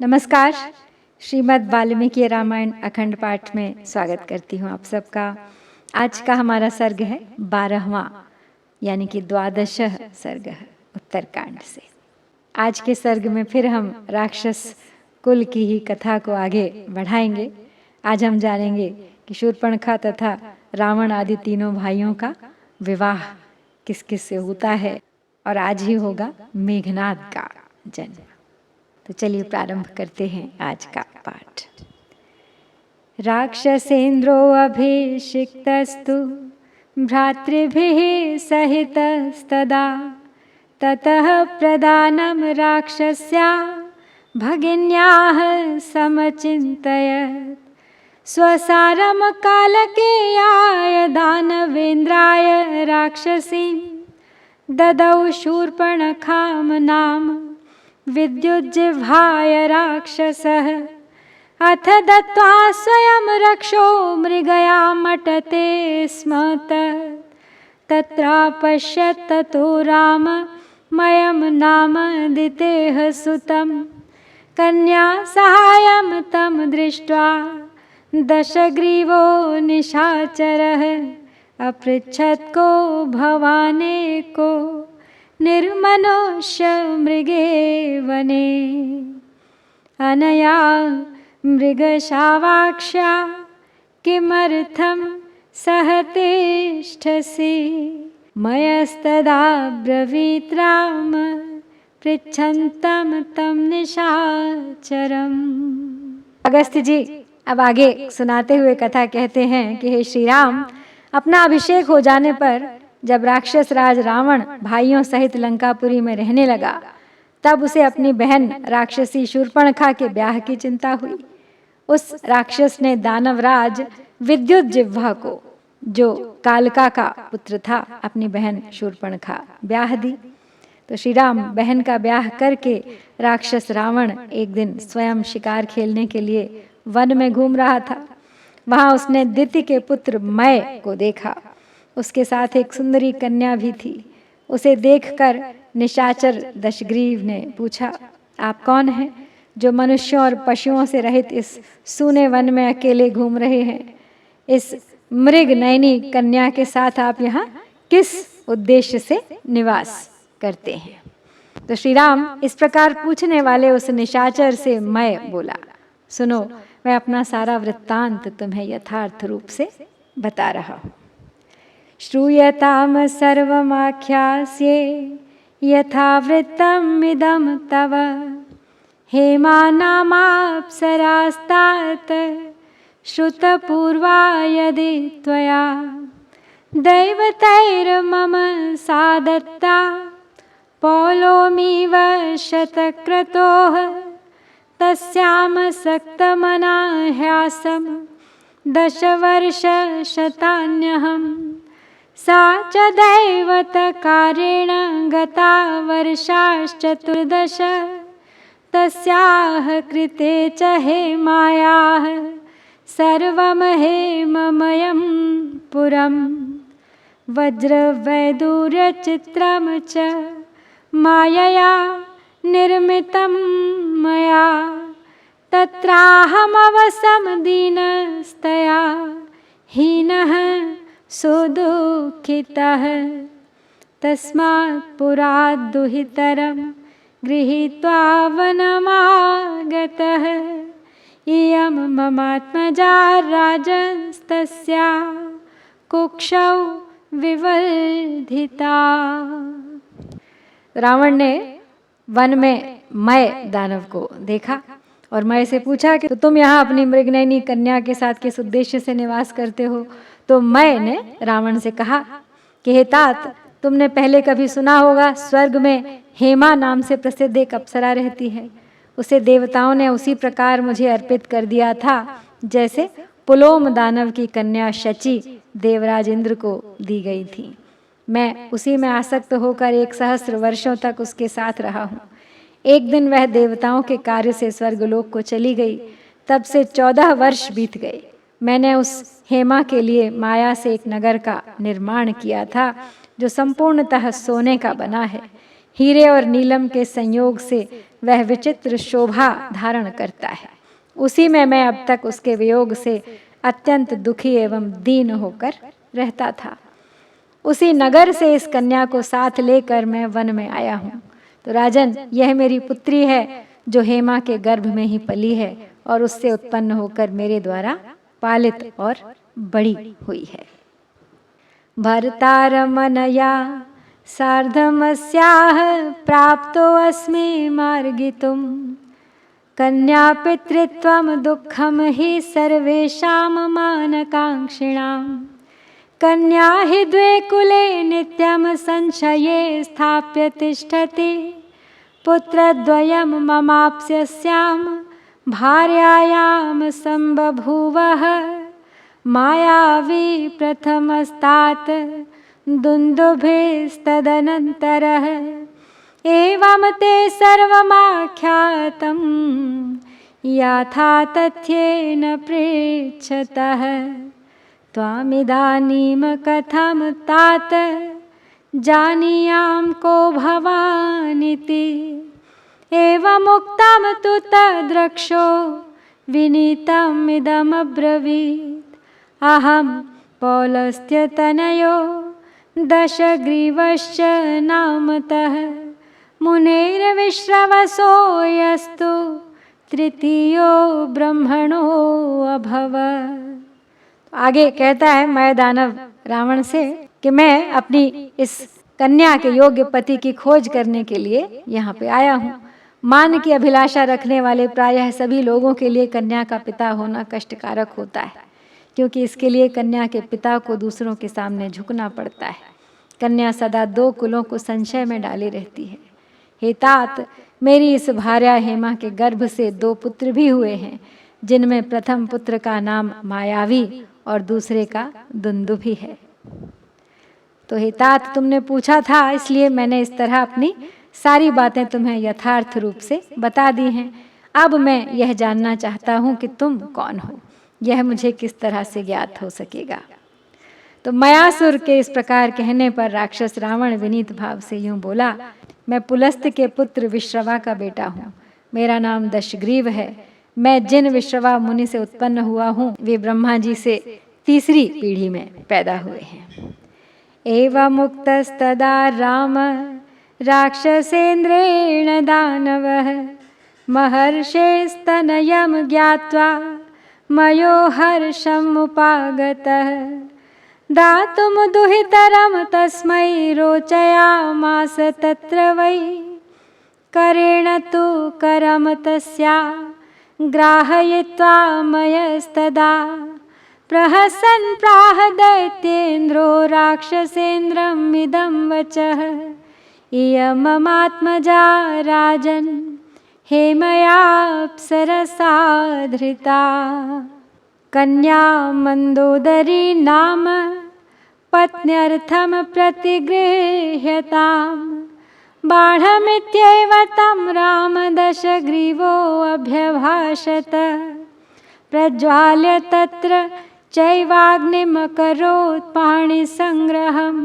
नमस्कार। श्रीमद् वाल्मीकि रामायण अखंड पाठ में स्वागत करती हूँ आप सबका। आज का हमारा सर्ग है 12वां यानी कि द्वादश सर्ग है उत्तरकांड से। आज के सर्ग में फिर हम राक्षस कुल की ही कथा को आगे बढ़ाएंगे। आज हम जानेंगे कि शूर्पणखा तथा रावण आदि तीनों भाइयों का विवाह किस किस से होता है और आज ही होगा मेघनाद का जन्म। तो चलिए प्रारंभ करते हैं आज का पाठ। राक्षसेन्द्रो अभिषिक्तस्तु भ्रातृभिः सहितस्तदा ततः प्रदानं राक्षस्या भगिन्याः समचिन्तयत् स्वसारं कालकेयाय दानवेन्द्राय राक्षसीं ददौ शूर्पणखां नाम विद्युज्जिह्वाय राक्षसः अथ दत्त्वा स्वयं रक्षो मृगया मटते स्म तत्रापश्यत् ततो राममयं नाम दितेः सुतं कन्या सहायं तं दृष्ट्वा दशग्रीवो निशाचरः अपृच्छत् को भवानेको निर्मनुष्य मृगे वने अनया मृगशावाक्ष्या किमर्थं सह तिष्ठसि मयस्तदा ब्रवीत् राम पृच्छन्तं तं निशाचरम्। अगस्त्य जी अब आगे सुनाते हुए कथा कहते हैं कि हे श्री राम, अपना अभिषेक हो जाने पर जब राक्षस राज रावण भाइयों सहित लंकापुरी में रहने लगा, तब उसे अपनी बहन राक्षसी शूर्पणखा के ब्याह की चिंता हुई। उस राक्षस ने दानवराज विद्युज्जिह्वा को, जो कालका का पुत्र था, अपनी बहन शूर्पणखा ब्याह दी। तो श्री राम बहन का ब्याह करके राक्षस रावण एक दिन स्वयं शिकार खेलने के लिए वन में घूम रहा था। वहां उसने दिति के पुत्र मय को देखा। उसके साथ एक सुंदरी कन्या भी थी। उसे देखकर निशाचर दशग्रीव ने पूछा, आप कौन हैं जो मनुष्यों और पशुओं से रहित इस सूने वन में अकेले घूम रहे हैं? इस मृग नयनी कन्या के साथ आप यहाँ किस उद्देश्य से निवास करते हैं? तो श्री राम इस प्रकार पूछने वाले उस निशाचर से मैं बोला, सुनो, मैं अपना सारा वृत्तांत तुम्हें यथार्थ रूप से बता रहा हूँ। श्रूयताम सर्वमाख्यास्ये यथावृत्तम् इदं तव हेमानामाप्सरास्तात श्रुतपूर्वा यदि त्वया दैवतैर्मम सा दत्ता पौलोमीव शतक्रतोः तस्यां सक्तमना ह्यासं 10 वर्षशतान्यहम् सा च दैवतकारेण गता वर्षाश्चतुर्दश तस्याः कृते च हेमायाः सर्वं हेममयं पुरं वज्रवैदूर्यचित्रं च मायया निर्मितं मया तत्राहमवसं दीनस्तया हीनः सुदुःखितः तस्मात् पुरात् दुहितरं गृहीत्वा वनमागतः इयं ममात्मजा राजस्तस्या कुक्षौ विवर्धिता। रावण ने वन में मय दानव को देखा और मय से पूछा कि तो तुम यहाँ अपनी मृगनयनी कन्या के साथ किस उद्देश्य से निवास करते हो? तो मय ने रावण से कहा कि हे तात, तुमने पहले कभी सुना होगा, स्वर्ग में हेमा नाम से प्रसिद्ध एक अप्सरा रहती है। उसे देवताओं ने उसी प्रकार मुझे अर्पित कर दिया था जैसे पुलोम दानव की कन्या शची देवराज इंद्र को दी गई थी। मैं उसी में आसक्त होकर 1 सहस्र वर्षों तक उसके साथ रहा हूँ। एक दिन वह देवताओं के कार्य से स्वर्गलोक को चली गई। तब से 14 वर्ष बीत गए। मैंने उस हेमा के लिए माया से एक नगर का निर्माण किया था जो संपूर्णतः सोने का बना है। हीरे और नीलम के संयोग से वह विचित्र शोभा धारण करता है। उसी में मैं अब तक उसके वियोग से अत्यंत दुखी एवं दीन होकर रहता था। उसी नगर से इस कन्या को साथ लेकर मैं वन में आया हूँ। तो राजन, यह मेरी पुत्री है जो हेमा के गर्भ में ही पली है और उससे उत्पन्न होकर मेरे द्वारा पालित और बड़ी हुई है। भर्तारमनया सार्धमस्याः प्राप्तो अस्मि मार्गितुं कन्या पितृत्वं दुःखं हि सर्वेषां मानकांक्षिणां कन्या हि द्वे कुले नित्यं संशये स्थाप्य तिष्ठति पुत्रद्वयं ममाप्स्यस्यां भार्यायां संबभूवः मायावी प्रथमस्तात् दुन्दुभिस्तदनन्तरः एवं ते सर्वमाख्यातं यथा तथ्येन पृच्छतः त्वामिदानीं कथं तात जानीयां को भवानिति एवमुक्तं तु तद्रक्षो विनीतमिदमब्रवीत् अहं पौलस्त्यतनयो दशग्रीवश्च नामतः मुनेर्विश्रवसो यस्तु तृतीयो ब्रह्मणो अभवत्। आगे कहता है मैं दानव रावण से कि मैं अपनी इस कन्या के योग्य पति की खोज करने के लिए यहाँ पे आया हूँ। मान की अभिलाषा रखने वाले प्रायः सभी लोगों के लिए कन्या का पिता होना कष्टकारक होता है, क्योंकि इसके लिए कन्या के पिता को दूसरों के सामने झुकना पड़ता है। कन्या सदा दो कुलों को संशय में डाली रहती है। हे तात, मेरी इस भार्या हेमा के गर्भ से दो पुत्र भी हुए हैं, जिनमें प्रथम पुत्र का नाम मायावी और दूसरे का दुंदुभि है। तो हे तात, तुमने पूछा था, इसलिए मैंने इस तरह अपनी सारी बातें तुम्हें यथार्थ रूप से बता दी हैं। अब मैं यह जानना चाहता हूँ कि तुम कौन हो। यह मुझे किस तरह से ज्ञात हो सकेगा। तो मयासुर के इस प्रकार कहने पर राक्षस रावण विनीत भाव से यूं बोला, मैं पुलस्त के पुत्र विश्रवा का बेटा हूँ। मेरा नाम दशग्रीव है। मैं जिन विश्रवा मुनि से उत्पन्न हुआ हूँ वे ब्रह्मा जी से तीसरी पीढ़ी में पैदा हुए हैं। एवमुक्तस्तदा राम राक्षसेन्द्रेण दानवः महर्षेस्तनयं ज्ञात्वा मयो हर्षमुपागतः दातुं दुहितरं तस्मै रोचयामास तत्र वै करेण तु करं तस्या ग्राहयित्वा मयस्तदा प्रहसन् प्राह दैत्येन्द्रो राक्षसेन्द्रम् इदं वचः इयं ममात्मजा राजन् हेमयाप्सरसा धृता कन्या मन्दोदरी नाम पत्न्यर्थं प्रतिगृह्यताम् बाणमित्येव तं राम दशग्रीवो अभ्यभाषत प्रज्वाल्य तत्र चैवाग्निमकरोत् पाणिसंग्रहं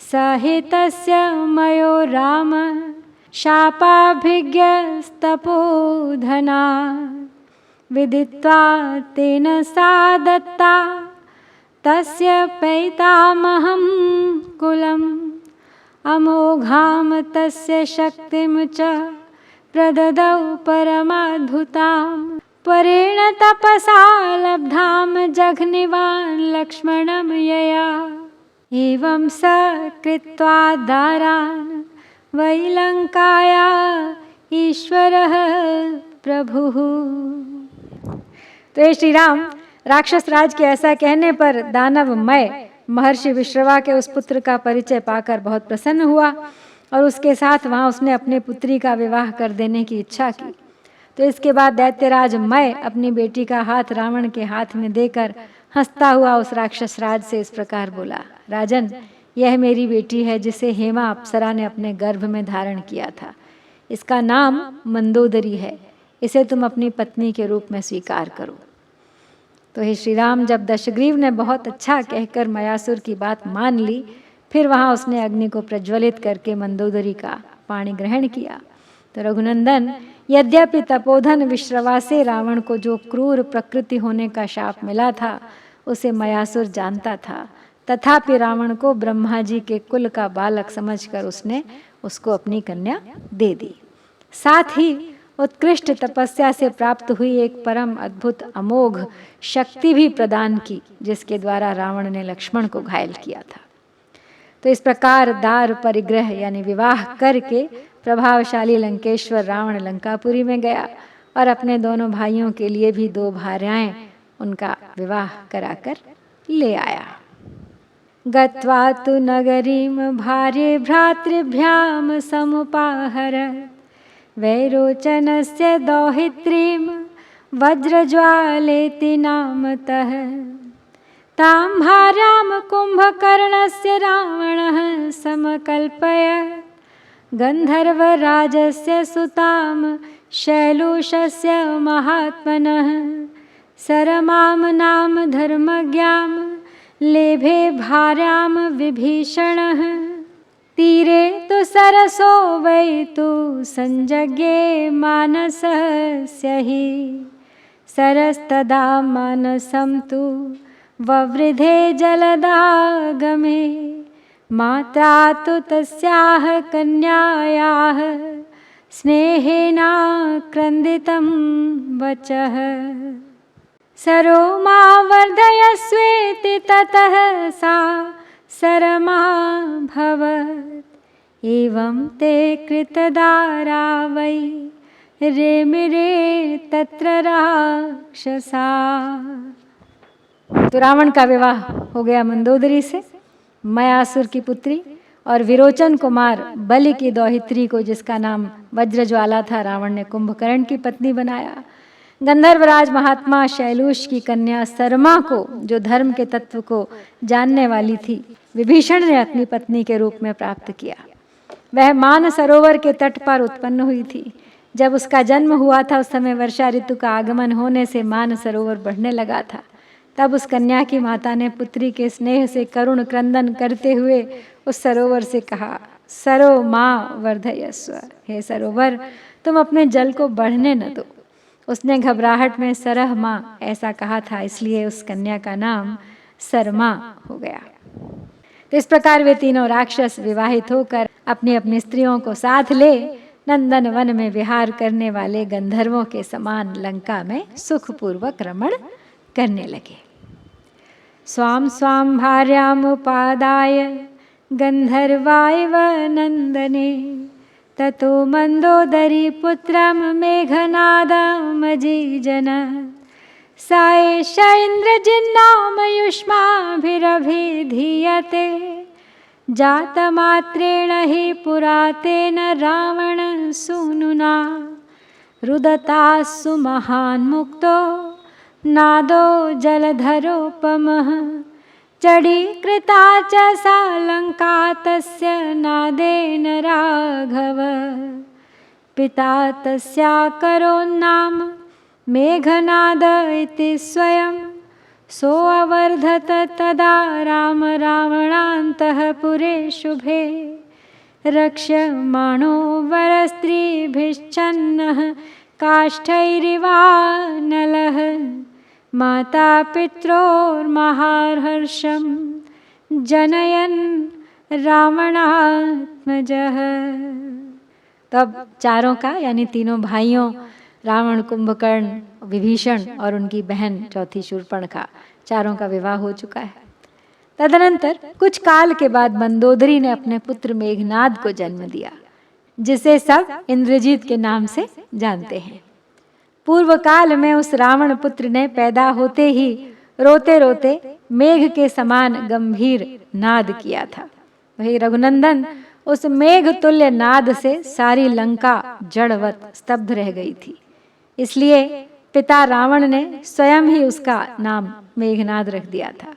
सहितस्य मयो राम शापाभिज्ञस्तपोधना विदित्वा तेन सा दत्ता तस्य पैतामहं कुलम् अमोघां तस्य शक्तिं च प्रददौ परमाद्भुतां परेण तपसा लब्धां जघनिवान् लक्ष्मणं यया एवं स कृत्वा दारान् वै लङ्काया ईश्वरः प्रभुः। तो ये श्री राम राक्षस राज के ऐसा कहने पर दानवमय महर्षि विश्रवा के उस पुत्र का परिचय पाकर बहुत प्रसन्न हुआ और उसके साथ वहाँ उसने अपने पुत्री का विवाह कर देने की इच्छा की। तो इसके बाद दैत्यराज मय अपनी बेटी का हाथ रावण के हाथ में देकर हंसता हुआ उस राक्षस राज से इस प्रकार बोला, राजन, यह मेरी बेटी है जिसे हेमा अप्सरा ने अपने गर्भ में धारण किया था। इसका नाम मंदोदरी है। इसे तुम अपनी पत्नी के रूप में स्वीकार करो। तो हे श्री राम, जब दशग्रीव ने बहुत अच्छा कहकर मयासुर की बात मान ली, फिर वहाँ उसने अग्नि को प्रज्वलित करके मंदोदरी का पाणी ग्रहण किया। तो रघुनंदन, यद्यपि तपोधन विश्रवा से रावण को जो क्रूर प्रकृति होने का शाप मिला था उसे मयासुर जानता था, तथापि रावण को ब्रह्मा जी के कुल का बालक समझकर उसने उसको अपनी कन्या दे दी। साथ ही उत्कृष्ट तपस्या से प्राप्त हुई एक परम अद्भुत अमोघ शक्ति भी प्रदान की, जिसके द्वारा रावण ने लक्ष्मण को घायल किया था। तो इस प्रकार दार परिग्रह यानी विवाह करके प्रभावशाली लंकेश्वर रावण लंकापुरी में गया और अपने दोनों भाइयों के लिए भी 2 भार्याएं उनका विवाह कराकर ले आया। गत्वा तु नगरीं भार्ये भ्रातृभ्यां समुपाहर वैरोचनस्य दौहित्रीं वज्रज्वालेति नामतः तां भार्यां कुम्भकर्णस्य रावणः समकल्पयत् गन्धर्वराजस्य सुतां शैलूषस्य महात्मनः सरमां नाम धर्मज्ञां लेभे भार्यां विभीषणः तीरे तु सरसो वै तु संजज्ञे मानसस्य हि सरस्तदा मानसं तु ववृधे जलदागमे मात्रा तु तस्याः कन्यायाः स्नेहेनाक्रन्दितं वचः सरो मा वर्धयस्वेति ततः सा सरमा भवत् एवं ते कृतदारा वै रेमिरे तत्र राक्षसा। तो रावण का विवाह हो गया मंदोदरी से, मयासुर की पुत्री और विरोचन कुमार बलि की दौहित्री को, जिसका नाम वज्रज्वाला था, रावण ने कुंभकर्ण की पत्नी बनाया। गंधर्वराज महात्मा शैलूष की कन्या सरमा को, जो धर्म के तत्व को जानने वाली थी, विभीषण ने अपनी पत्नी के रूप में प्राप्त किया। वह मान सरोवर के तट पर उत्पन्न हुई थी। जब उसका जन्म हुआ था उस समय वर्षा ऋतु का आगमन होने से मान सरोवर बढ़ने लगा था। तब उस कन्या की माता ने पुत्री के स्नेह से करुण क्रंदन करते हुए उस सरोवर से कहा, सरो माँ वर्धयस्व, हे सरोवर तुम अपने जल को बढ़ने न दो। उसने घबराहट में सरह माँ ऐसा कहा था, इसलिए उस कन्या का नाम सरमा हो गया। तो इस प्रकार वे तीनों राक्षस विवाहित होकर अपनी अपनी स्त्रियों को साथ ले नंदन वन में विहार करने वाले गंधर्वों के समान लंका में सुखपूर्वक रमण करने लगे। स्वाम स्वाम भार्यामुपादाय गंधर्वायव नंदने ततो मंदोदरी पुत्रम मेघनादमजीजन सा एषा इन्द्रजिन्नामयुष्माभिरभिधीयते जातमात्रेण हि पुरा तेन रावण सूनुना रुदतासु महान्मुक्तो नादो जलधरोपमः चढ़ीकृता च सा लंका तस्य नादेन राघव पिता तस्या करोन्नाम मेघनाद इति स्वयं सोऽवर्धत तदा राम रावणान्तःपुरे शुभे रक्ष्यमाणो वरस्त्रीभिश्चन्नः काष्ठैरिवानलः माता पित्रोर्महार्हर्षं जनयन् रावणात्मजः। तब चारों का यानी तीनों भाइयों रावण, कुंभकर्ण, विभीषण और उनकी बहन चौथी शूर्पणखा, चारों का विवाह हो चुका है। तदनंतर कुछ काल के बाद मंदोदरी ने अपने पुत्र मेघनाद को जन्म दिया, जिसे सब इंद्रजीत के नाम से जानते हैं। पूर्व काल में उस रावण पुत्र ने पैदा होते ही रोते रोते मेघ के समान गंभीर नाद किया था। वही रघुनंदन उस मेघ तुल्य नाद से सारी लंका जड़वत स्तब्ध रह गई थी। इसलिए पिता रावण ने स्वयं ही उसका नाम मेघनाद रख दिया था।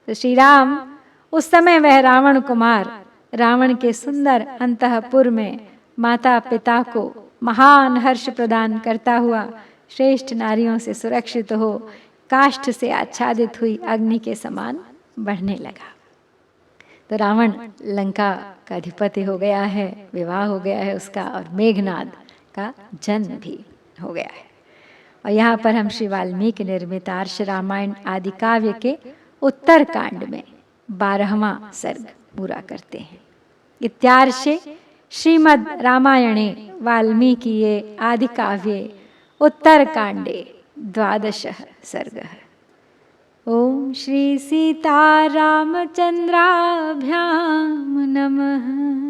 तो श्री राम उस समय वह रावण कुमार रावण के सुंदर अंतःपुर में माता पिता को महान हर्ष प्रदान करता हुआ श्रेष्ठ नारियों से सुरक्षित हो काष्ठ से आच्छादित हुई अग्नि के समान बढ़ने लगा। तो रावण लंका का अधिपति हो गया है, विवाह हो गया है उसका, और मेघनाद का जन्म भी हो गया है। और यहाँ पर हम श्री वाल्मीकि निर्मित आर्ष रामायण आदि काव्य के उत्तर कांड में 12वां सर्ग पूरा करते हैं। इत्यार्षे श्रीमद् रामायणे वाल्मीकिये आदि काव्ये उत्तर कांडे 12 सर्गः। ओम श्री सीतारामचंद्राभ्याम नमः।